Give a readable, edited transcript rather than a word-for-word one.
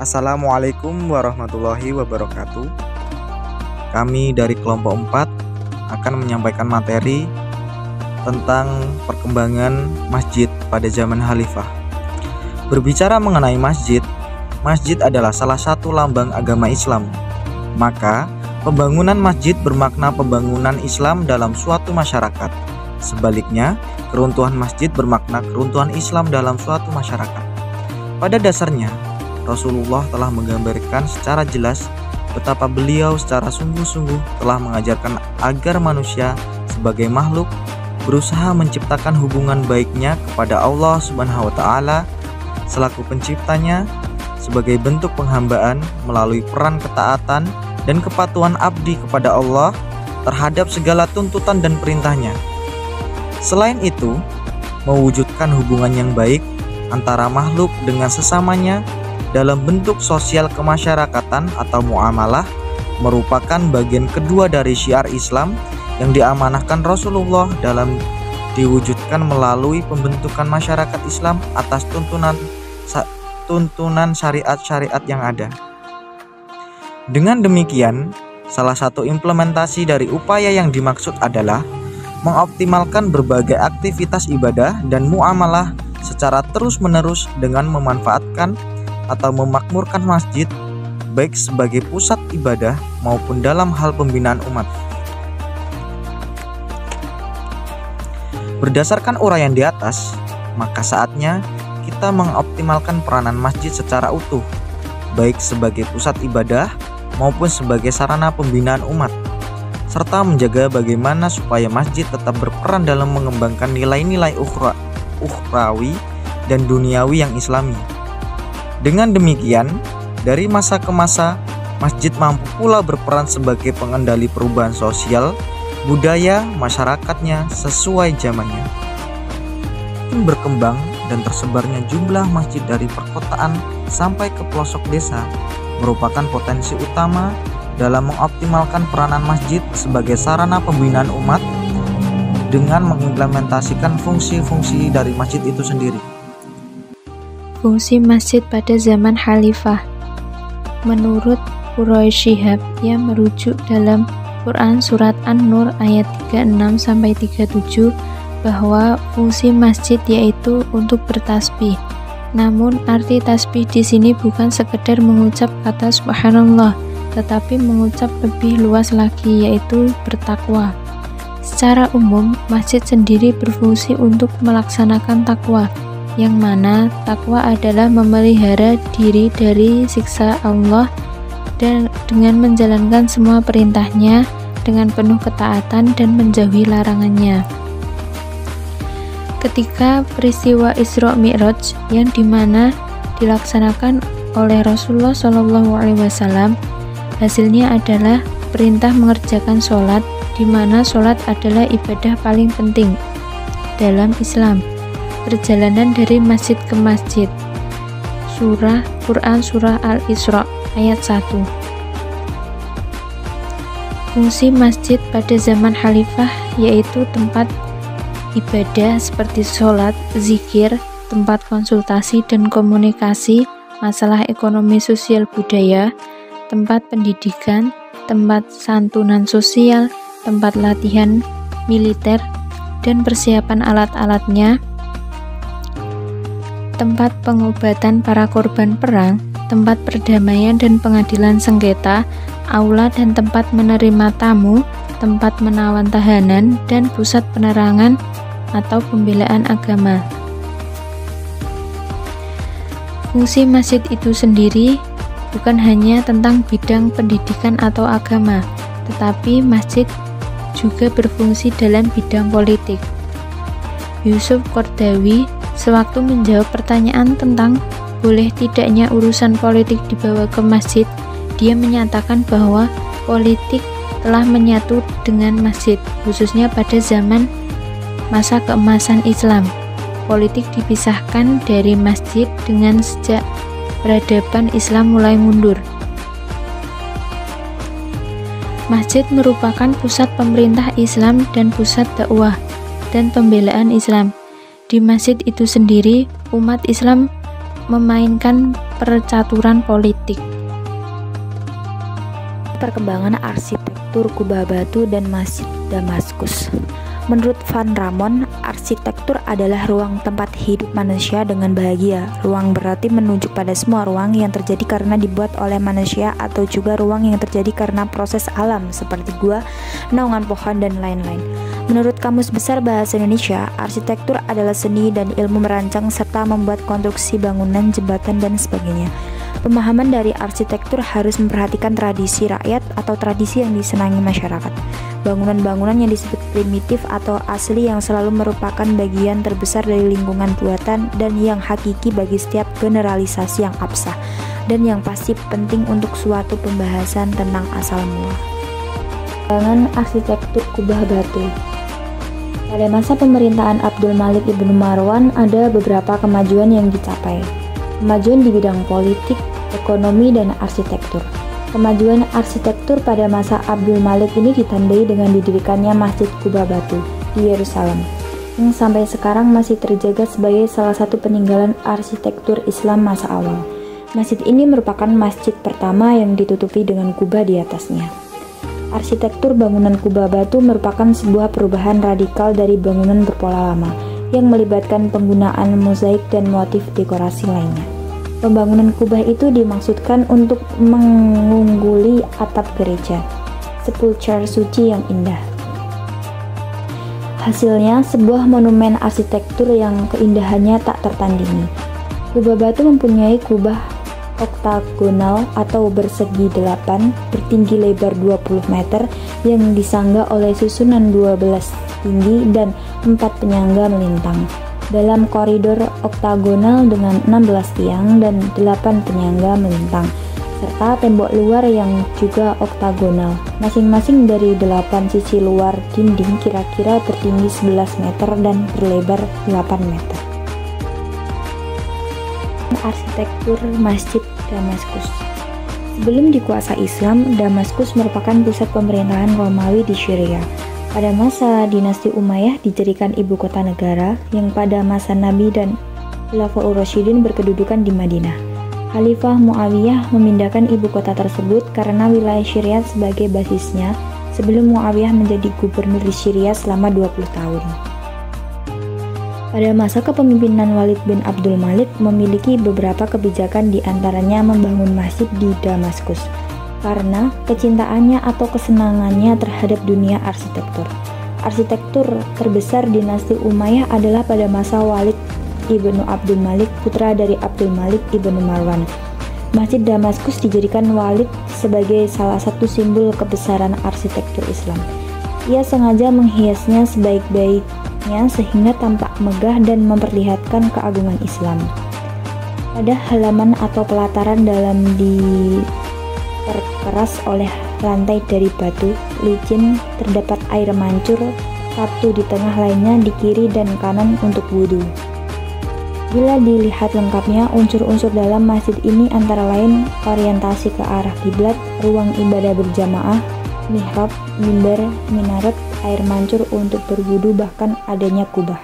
Assalamualaikum warahmatullahi wabarakatuh. Kami dari kelompok 4 akan menyampaikan materi tentang perkembangan masjid pada zaman Khalifah. Berbicara mengenai masjid, masjid adalah salah satu lambang agama Islam. Maka, pembangunan masjid bermakna pembangunan Islam dalam suatu masyarakat. Sebaliknya, keruntuhan masjid bermakna keruntuhan Islam dalam suatu masyarakat. Pada dasarnya, Rasulullah telah menggambarkan secara jelas betapa beliau secara sungguh-sungguh telah mengajarkan agar manusia sebagai makhluk berusaha menciptakan hubungan baiknya kepada Allah Subhanahu wa Ta'ala selaku penciptanya sebagai bentuk penghambaan melalui peran ketaatan dan kepatuhan abdi kepada Allah terhadap segala tuntutan dan perintahnya. Selain itu, mewujudkan hubungan yang baik antara makhluk dengan sesamanya dalam bentuk sosial kemasyarakatan atau muamalah merupakan bagian kedua dari syiar Islam yang diamanahkan Rasulullah dalam diwujudkan melalui pembentukan masyarakat Islam atas tuntunan syariat-syariat yang ada. Dengan demikian, salah satu implementasi dari upaya yang dimaksud adalah mengoptimalkan berbagai aktivitas ibadah dan muamalah secara terus-menerus dengan memanfaatkan atau memakmurkan masjid baik sebagai pusat ibadah maupun dalam hal pembinaan umat. Berdasarkan uraian di atas, maka saatnya kita mengoptimalkan peranan masjid secara utuh, baik sebagai pusat ibadah maupun sebagai sarana pembinaan umat, serta menjaga bagaimana supaya masjid tetap berperan dalam mengembangkan nilai-nilai ukhrawi dan duniawi yang islami. Dengan demikian, dari masa ke masa, masjid mampu pula berperan sebagai pengendali perubahan sosial, budaya, masyarakatnya sesuai zamannya. Berkembang dan tersebarnya jumlah masjid dari perkotaan sampai ke pelosok desa merupakan potensi utama dalam mengoptimalkan peranan masjid sebagai sarana pembinaan umat dengan mengimplementasikan fungsi-fungsi dari masjid itu sendiri. Fungsi masjid pada zaman Khalifah. Menurut Quraish Shihab yang merujuk dalam Quran Surat An-Nur ayat 36-37 bahwa fungsi masjid yaitu untuk bertasbih. Namun arti tasbih di sini bukan sekedar mengucap kata subhanallah, tetapi mengucap lebih luas lagi yaitu bertakwa. Secara umum, masjid sendiri berfungsi untuk melaksanakan takwa, yang mana takwa adalah memelihara diri dari siksa Allah dan dengan menjalankan semua perintahnya dengan penuh ketaatan dan menjauhi larangannya. Ketika peristiwa Isra Mi'raj yang dimana dilaksanakan oleh Rasulullah SAW, hasilnya adalah perintah mengerjakan sholat, di mana sholat adalah ibadah paling penting dalam Islam. Perjalanan dari masjid ke masjid. Surah Quran Surah Al-Isra ayat 1. Fungsi masjid pada zaman Khalifah yaitu tempat ibadah seperti sholat, zikir, tempat konsultasi dan komunikasi masalah ekonomi sosial budaya, tempat pendidikan, tempat santunan sosial, tempat latihan militer dan persiapan alat-alatnya, tempat pengobatan para korban perang, tempat perdamaian dan pengadilan sengketa, aula dan tempat menerima tamu, tempat menawan tahanan, dan pusat penerangan atau pembelaan agama. Fungsi masjid itu sendiri bukan hanya tentang bidang pendidikan atau agama, tetapi masjid juga berfungsi dalam bidang politik. Yusuf Qaradawi sewaktu menjawab pertanyaan tentang boleh tidaknya urusan politik dibawa ke masjid, dia menyatakan bahwa politik telah menyatu dengan masjid, khususnya pada zaman masa keemasan Islam. Politik dipisahkan dari masjid dengan sejak peradaban Islam mulai mundur. Masjid merupakan pusat pemerintah Islam dan pusat dakwah dan pembelaan Islam. Di masjid itu sendiri, umat Islam memainkan percaturan politik. Perkembangan arsitektur kubah batu dan Masjid Damaskus. Menurut Van Ramon, arsitektur adalah ruang tempat hidup manusia dengan bahagia. Ruang berarti menunjuk pada semua ruang yang terjadi karena dibuat oleh manusia atau juga ruang yang terjadi karena proses alam seperti gua, naungan pohon, dan lain-lain. Menurut Kamus Besar Bahasa Indonesia, arsitektur adalah seni dan ilmu merancang serta membuat konstruksi bangunan, jembatan, dan sebagainya. Pemahaman dari arsitektur harus memperhatikan tradisi rakyat atau tradisi yang disenangi masyarakat. Bangunan-bangunan yang disebut primitif atau asli yang selalu merupakan bagian terbesar dari lingkungan buatan dan yang hakiki bagi setiap generalisasi yang absah dan yang pasti penting untuk suatu pembahasan tentang asal mula. Perkembangan arsitektur kubah batu. Pada masa pemerintahan Abdul Malik ibnu Marwan ada beberapa kemajuan yang dicapai. Kemajuan di bidang politik, ekonomi, dan arsitektur. Kemajuan arsitektur pada masa Abdul Malik ini ditandai dengan didirikannya Masjid Kubah Batu di Yerusalem, yang sampai sekarang masih terjaga sebagai salah satu peninggalan arsitektur Islam masa awal. Masjid ini merupakan masjid pertama yang ditutupi dengan kubah di atasnya. Arsitektur bangunan kubah batu merupakan sebuah perubahan radikal dari bangunan berpola lama, yang melibatkan penggunaan mozaik dan motif dekorasi lainnya. Pembangunan kubah itu dimaksudkan untuk mengungguli atap gereja, sepulchre suci yang indah. Hasilnya, sebuah monumen arsitektur yang keindahannya tak tertandingi. Kubah batu mempunyai kubah oktagonal atau bersegi 8, bertinggi lebar 20 meter, yang disangga oleh susunan 12 tinggi dan 4 penyangga melintang. Dalam koridor oktagonal dengan 16 tiang dan 8 penyangga melintang, serta tembok luar yang juga oktagonal, masing-masing dari 8 sisi luar dinding kira-kira bertinggi 11 meter dan berlebar 8 meter. Arsitektur Masjid Damaskus. Sebelum dikuasai Islam, Damaskus merupakan pusat pemerintahan Romawi di Syria. Pada masa dinasti Umayyah dijadikan ibu kota negara, yang pada masa Nabi dan Khulafaur Rasyidin berkedudukan di Madinah. Khalifah Muawiyah memindahkan ibu kota tersebut karena wilayah Syria sebagai basisnya sebelum Muawiyah menjadi gubernur di Syria selama 20 tahun. Pada masa kepemimpinan Walid bin Abdul Malik memiliki beberapa kebijakan, di antaranya membangun masjid di Damaskus karena kecintaannya atau kesenangannya terhadap dunia arsitektur. Arsitektur terbesar dinasti Umayyah adalah pada masa Walid ibnu Abdul Malik, putra dari Abdul Malik ibnu Marwan. Masjid Damaskus dijadikan Walid sebagai salah satu simbol kebesaran arsitektur Islam. Ia sengaja menghiasnya sebaik-baiknya sehingga tampak megah dan memperlihatkan keagungan Islam. Pada halaman atau pelataran dalam diperkeras oleh lantai dari batu licin, terdapat air mancur, satu di tengah, lainnya di kiri dan kanan untuk wudhu. Bila dilihat lengkapnya, unsur-unsur dalam masjid ini antara lain orientasi ke arah kiblat, ruang ibadah berjamaah, mihrab, mimbar, minaret, air mancur untuk berwudu, bahkan adanya kubah.